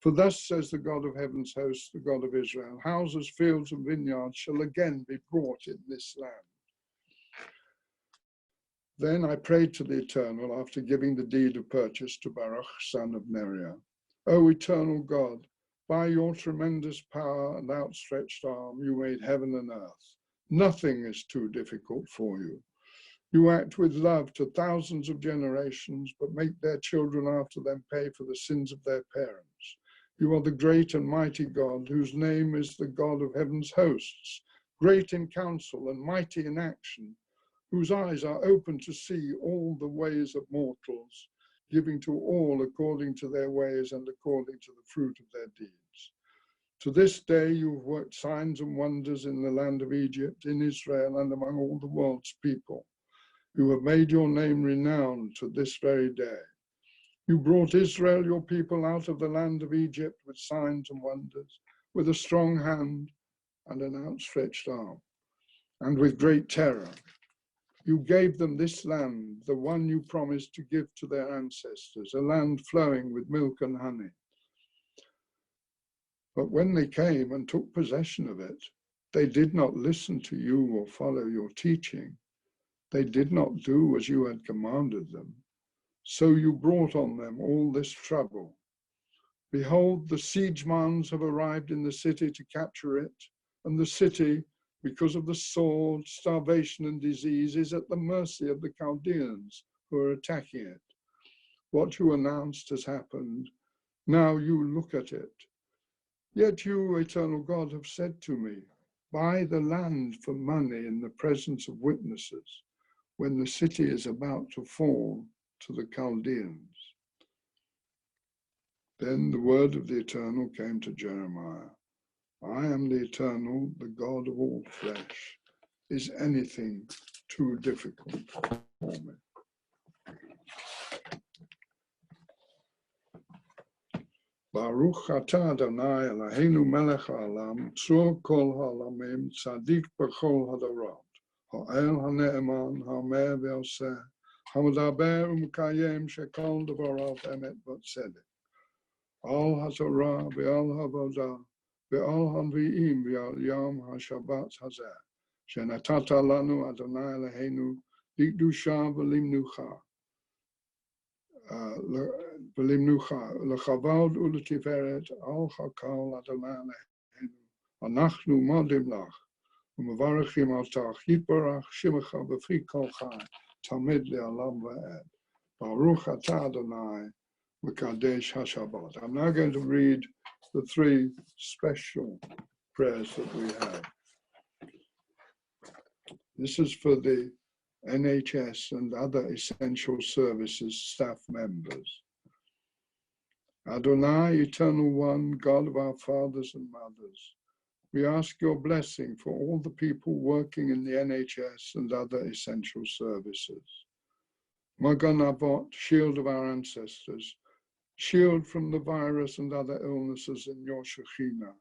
For thus says the God of heaven's hosts, the God of Israel, houses, fields, and vineyards shall again be brought in this land. Then I prayed to the Eternal after giving the deed of purchase to Baruch, son of Neriah. O eternal God, by your tremendous power and outstretched arm, you made heaven and earth. Nothing is too difficult for you. You act with love to thousands of generations, but make their children after them pay for the sins of their parents. You are the great and mighty God, whose name is the God of heaven's hosts, great in counsel and mighty in action, whose eyes are open to see all the ways of mortals, giving to all according to their ways and according to the fruit of their deeds. To this day you have worked signs and wonders in the land of Egypt, in Israel, and among all the world's people. You have made your name renowned to this very day. You brought Israel, your people, out of the land of Egypt with signs and wonders, with a strong hand and an outstretched arm, and with great terror. You gave them this land, the one you promised to give to their ancestors, a land flowing with milk and honey. But when they came and took possession of it, they did not listen to you or follow your teaching. They did not do as you had commanded them. So you brought on them all this trouble. Behold, the siegemans have arrived in the city to capture it, and the city, because of the sword, starvation, and disease, is at the mercy of the Chaldeans who are attacking it. What you announced has happened. Now you look at it. Yet you, eternal God, have said to me, buy the land for money in the presence of witnesses, when the city is about to fall to the Chaldeans. Then the word of the Eternal came to Jeremiah. I am the Eternal, the God of all flesh. Is anything too difficult for me? Baruch atah Adonai Eloheinu melech haolam, tzur kol ha'olamim, tzadik b'chol hadarot, ha'el ha'ne'eman, ha'omer v'oseh, ha'medaber u'mekayem shekol devarav emet v'tzedek. Al haTorah ve'al ha'avodah, ve'al ha'nvi'im ve'al yom ha'shabbat hazeh, shenatata lanu Adonai Eloheinu, likdusha v'limnucha. Lechavod uletiferet al hakol Adonai Eloheinu. Anachnu modim lach, u'mevarachim altach yitbarach shimecha b'fri kol chai, tamid le'olam va'ed. Baruch atah Adonai v'kadesh haShabbat. I'm now going to read the three special prayers that we have. This is for the NHS and other essential services staff members. Adonai, Eternal One, God of our fathers and mothers, we ask your blessing for all the people working in the NHS and other essential services. Magan Avot, shield of our ancestors, shield from the virus and other illnesses in your Shekhinah,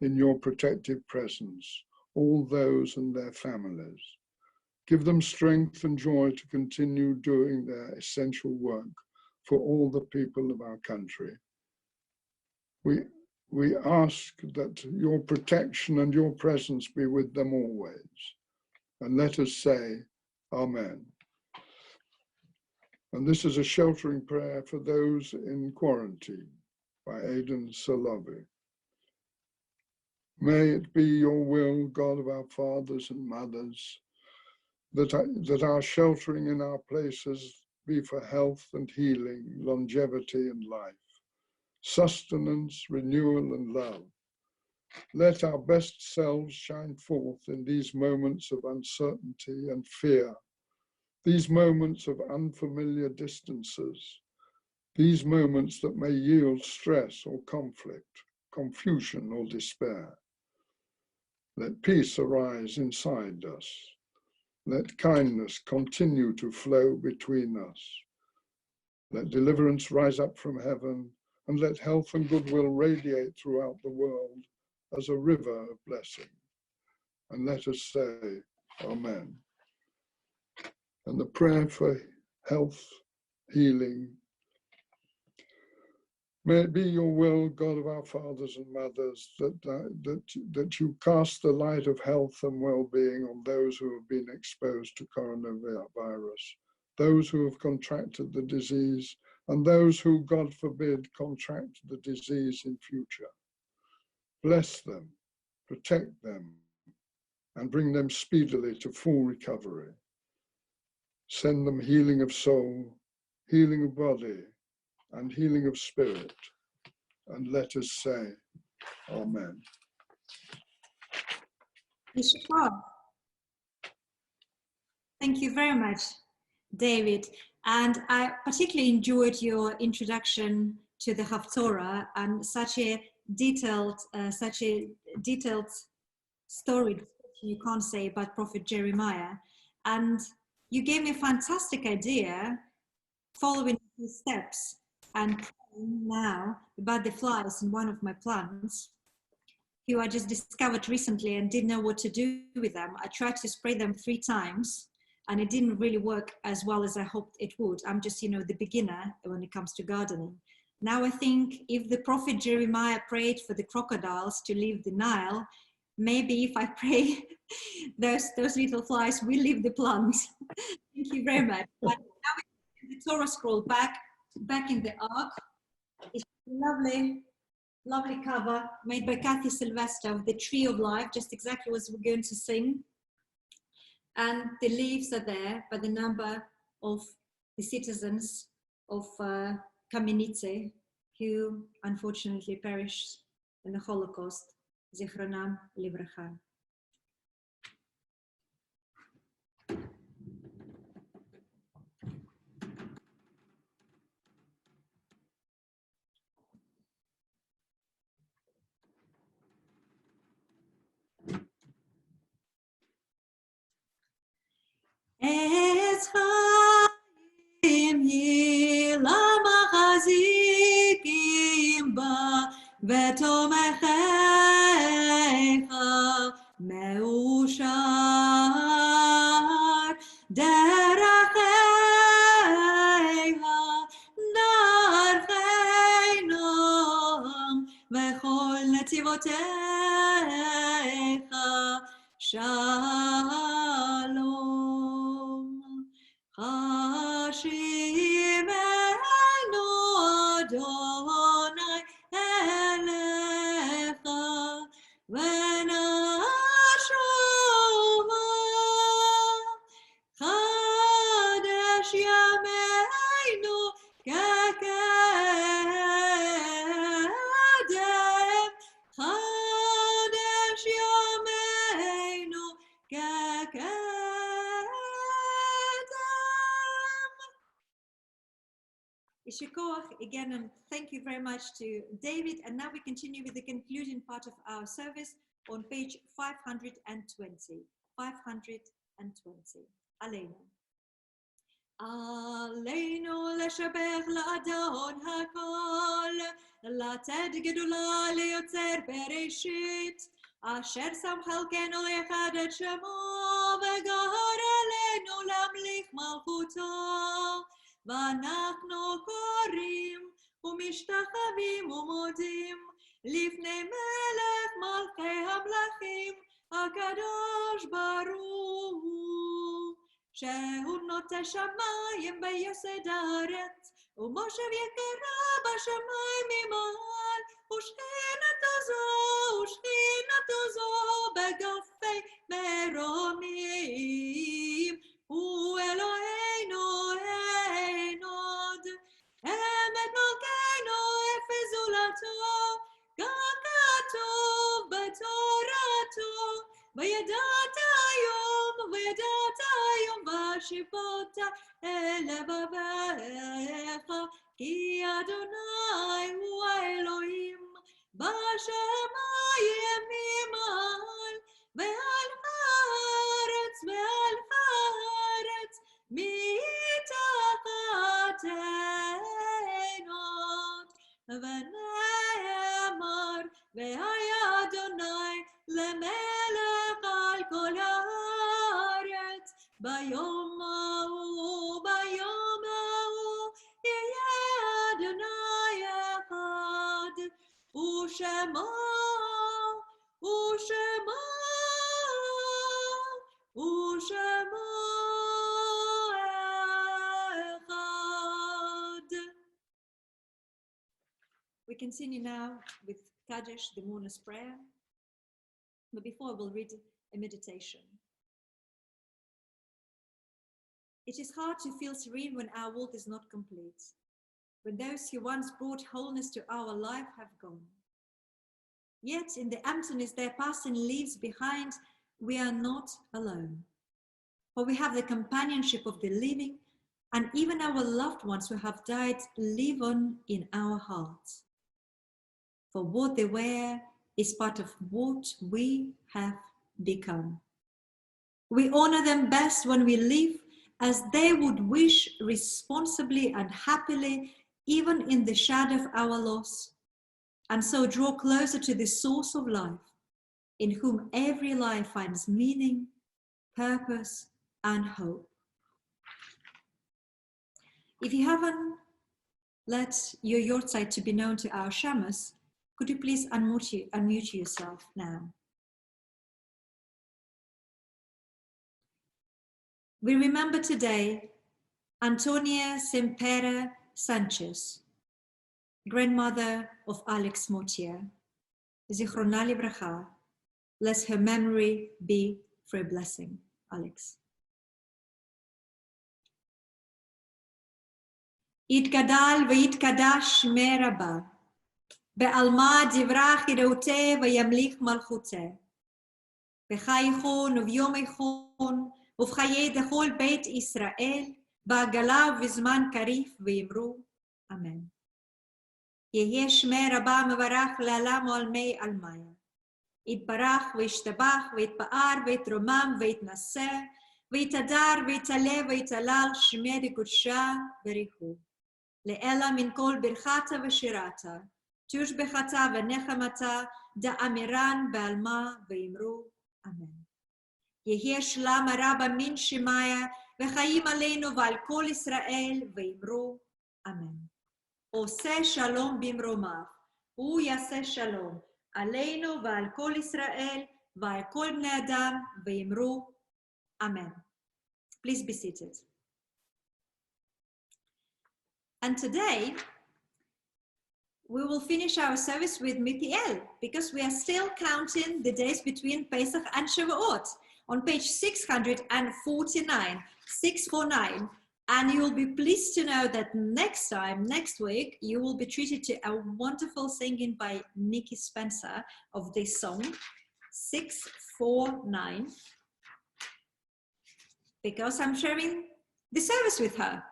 in your protective presence, all those and their families. Give them strength and joy to continue doing their essential work for all the people of our country. We ask that your protection and your presence be with them always. And let us say, Amen. And this is a sheltering prayer for those in quarantine by Aidan Salovi. May it be your will, God of our fathers and mothers, that our sheltering in our places be for health and healing, longevity and life, sustenance, renewal and love. Let our best selves shine forth in these moments of uncertainty and fear, these moments of unfamiliar distances, these moments that may yield stress or conflict, confusion or despair. Let peace arise inside us. Let kindness continue to flow between us. Let deliverance rise up from heaven, and let health and goodwill radiate throughout the world as a river of blessing. And let us say, Amen. And the prayer for health, healing. May it be your will, God of our fathers and mothers, that you cast the light of health and well-being on those who have been exposed to coronavirus, those who have contracted the disease, and those who, God forbid, contract the disease in future. Bless them, protect them, and bring them speedily to full recovery. Send them healing of soul, healing of body, and healing of spirit. And let us say, Amen. Thank you very much, David. And I particularly enjoyed your introduction to the Haftorah and such a detailed story you can't say about Prophet Jeremiah. And you gave me a fantastic idea following these steps and praying now about the flies in one of my plants, who I just discovered recently and didn't know what to do with them. I tried to spray them 3 times and it didn't really work as well as I hoped it would. I'm just, the beginner when it comes to gardening. Now I think if the prophet Jeremiah prayed for the crocodiles to leave the Nile, maybe if I pray, those little flies will leave the plant. Thank you very much. But now we the Torah scroll back in the ark. It's a lovely cover made by Kathy Sylvester of the Tree of Life, just exactly what we're going to sing. And the leaves are there by the number of the citizens of Kamenitze who unfortunately perished in the Holocaust. Zichronam livracha. Es haim yilam achazikim ba ותומכיך מאושר, דרכיה דרכי נועם, וכל נתיבותיך שלום. השיבנו אדוני אליך, ונשובה. חדש ימינו כקדם, חדש ימינו כקדם. Ishikoach, again, and thank you very much to David. And now we continue with the concluding part of our service on page 520. 520. Aleinu. Aleinu לשבח לאדון הכל, לתת גדולה ליוצר בראשית, אשר שם חלקנו לאחד את שמו, וגר עלינו להמליך מלכותו. ואנחנו קוראים ומשתחווים ומודים לפני מלך מלכי המלכים, הקדוש ברוך הוא, שהוא נוטה שמיים ויסד הארץ, ומושב יקרה בשמיים ממעל, ושכינתו זו בגפי מרומים. הוא אלוהינו אין עוד, אמת מלכנו אפס זולתו, כך כתוב בתורתו. וידעת היום ושיפוט אל לבביך, כי אדוני הוא האלוהים בשמיים ממעל, ועל הארץ מתחת עינות. ונאמר, והיה אדוני למלך על כל הארץ, ביום ההוא יהיה אדוני אחד, ושמו אחד. We continue now with Kaddish, the mourner's prayer. But before, we'll read a meditation. It is hard to feel serene when our work is not complete, when those who once brought wholeness to our life have gone. Yet in the emptiness their passing leaves behind, we are not alone. For we have the companionship of the living, and even our loved ones who have died live on in our hearts. For what they were is part of what we have become. We honor them best when we live as they would wish, responsibly and happily, even in the shadow of our loss, and so draw closer to the source of life, in whom every life finds meaning, purpose, and hope. If you haven't let your yortzeit to be known to our shamas, could you please unmute yourself now? We remember today Antonia Sempera Sanchez, grandmother of Alex Motier. Zichrona livracha. Let her memory be for a blessing, Alex. יתגדל ויתקדש שמי רבה, בעלמא דברך יראותה וימליך מלכותה, בחייכון וביום איכון ובחיי דכל בית ישראל, בעגלה ובזמן קריב ויאמרו אמן. יהיה שמי רבה מברך לעלם ועלמי עלמיה, יתברך וישתבח ויתפאר ויתרומם ויתנשא, ויתהדר ויתעלה ויתהלל שמי דקודשה בריחו. לאלה מן כל ברכתה ושירתה, תושבחתה ונחמתה, דאמירן בעלמה ואמרו אמן. יהיה שלום רב מן שמיה, וחיים עלינו ועל כל ישראל, ואמרו אמן. עושה שלום במרומיו, הוא יעשה שלום עלינו ועל כל ישראל, ועל כל בני אדם, ואמרו אמן. Please be seated. And today, we will finish our service with Mipiel, because we are still counting the days between Pesach and Shavuot on page 649, 649. And you will be pleased to know that next week, you will be treated to a wonderful singing by Nikki Spencer of this song, 649, because I'm sharing the service with her.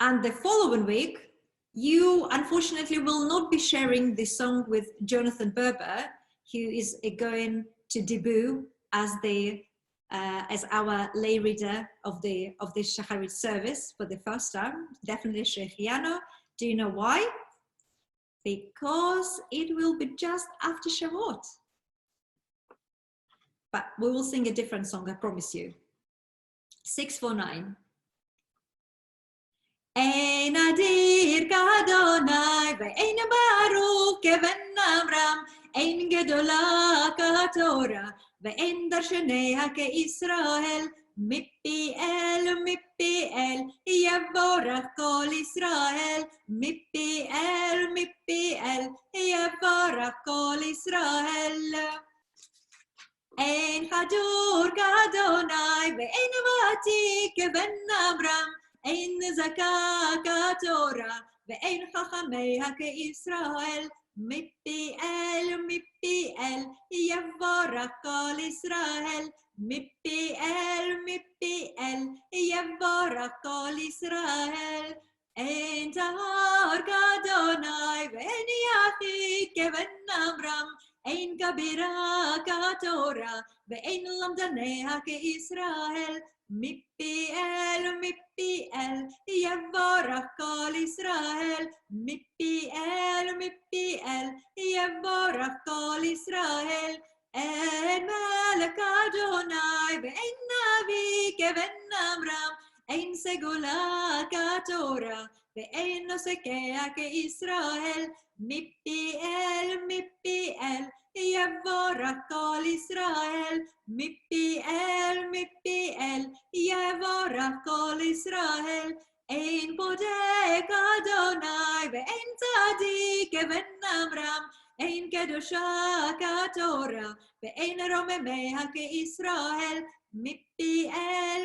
And the following week, you unfortunately will not be sharing this song with Jonathan Berber, who is going to debut as our lay reader of the Shacharit service for the first time, definitely Shechiano. Do you know why? Because it will be just after Shavuot. But we will sing a different song, I promise you. 649. Ein adir k'Adonai ve'ein baruk k'ben Amram, ein gedola k'Torah ve'ein darshanea k'Yisrael, mipi'el yavorach kol Yisrael, mipi'el yavorach kol Yisrael. Ein chadur k'Adonai ve'ein vatik k'ben Amram, ein zaka k'Torah ve'ein chachamea k'Yisrael, mipi'el yavorach kol Yisrael, mipi'el yavorach kol Yisrael. Ein tahor k'Adonai ve'ein yachid k'ben Amram, ein kabira k'Torah ve'ein lamdanea k'Yisrael, mipi'el yavorach kol Yisrael, mipi'el yavorach kol Yisrael. Ein melech Adonai ve'ein navi k'ben Amram, ein segula k'Torah ve'ein nosekea k'Yisrael, mipi'el yavorach kol Yisrael, mipi'el yavorach kol Yisrael. Ein bodek Adonai ve'ein tzadik k'ben Amram, ein kedusha k'Torah ve'ein romemea k'Yisrael, mipi'el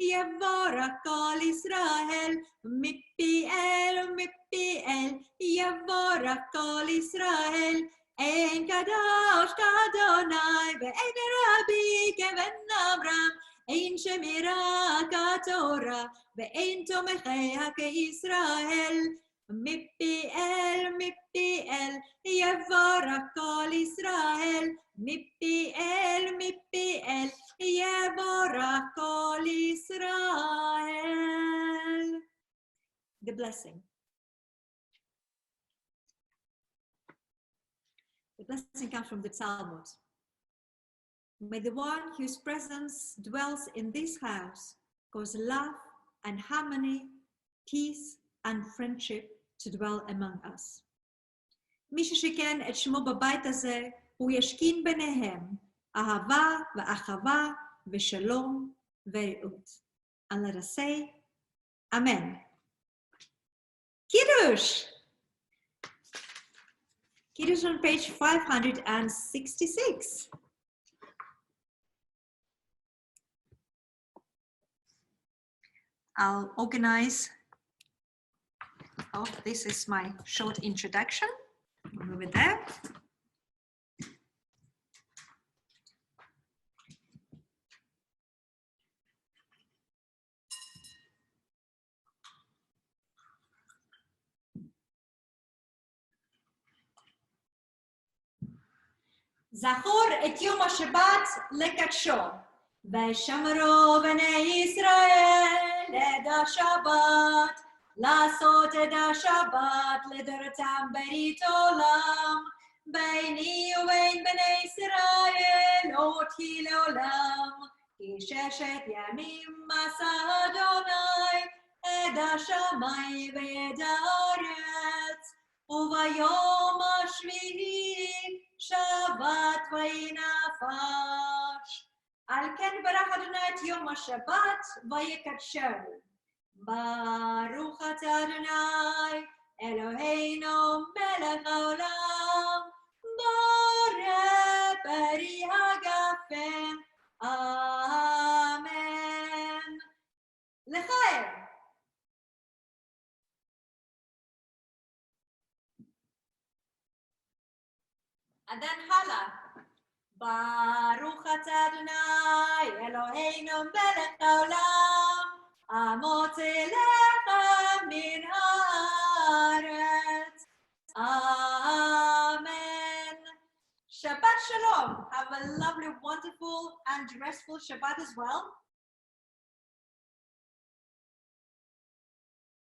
yavorach kol Yisrael, mipi'el yavorach kol Yisrael. Ein kadosh k'Adonai ve'ein rabbi k'ben Amram, ein shemira k'Torah ve'ein tomechea k'Yisrael, mipi'el yavorach kol Yisrael, mipi'el yavorach kol Yisrael. The blessing. The blessing comes from the Talmud. May the one whose presence dwells in this house cause love and harmony, peace and friendship to dwell among us. מי ששיכן את שמו בבית הזה, הוא ישכין ביניהם אהבה ואחווה ושלום ורעות. And let us say, Amen. Kiddush! Kiddush on page 566. I'll organize. Oh, this is my short introduction. I'll move it there. זכור את יום השבת לקדשו, ושמרו בני ישראל את השבת, לעשות את השבת לדורתם ברית עולם, ביני ובין בני ישראל עוד היא לעולם, כי 6 ימים עשה אדוני את השמיים ואת הארץ, וביום השביעי שבת וינפש. על כן ברך אדוני את יום השבת ויקדשהו. ברוך אתה אדוני אלוהינו מלך העולם, בורא פרי הגפן, אמן. לחיים. And then הלאה. ברוך אתה אדוני אלוהינו מלך העולם, המוציא לך מן הארץ. Amen. Shabbat Shalom. Have a lovely, wonderful, and restful Shabbat as well.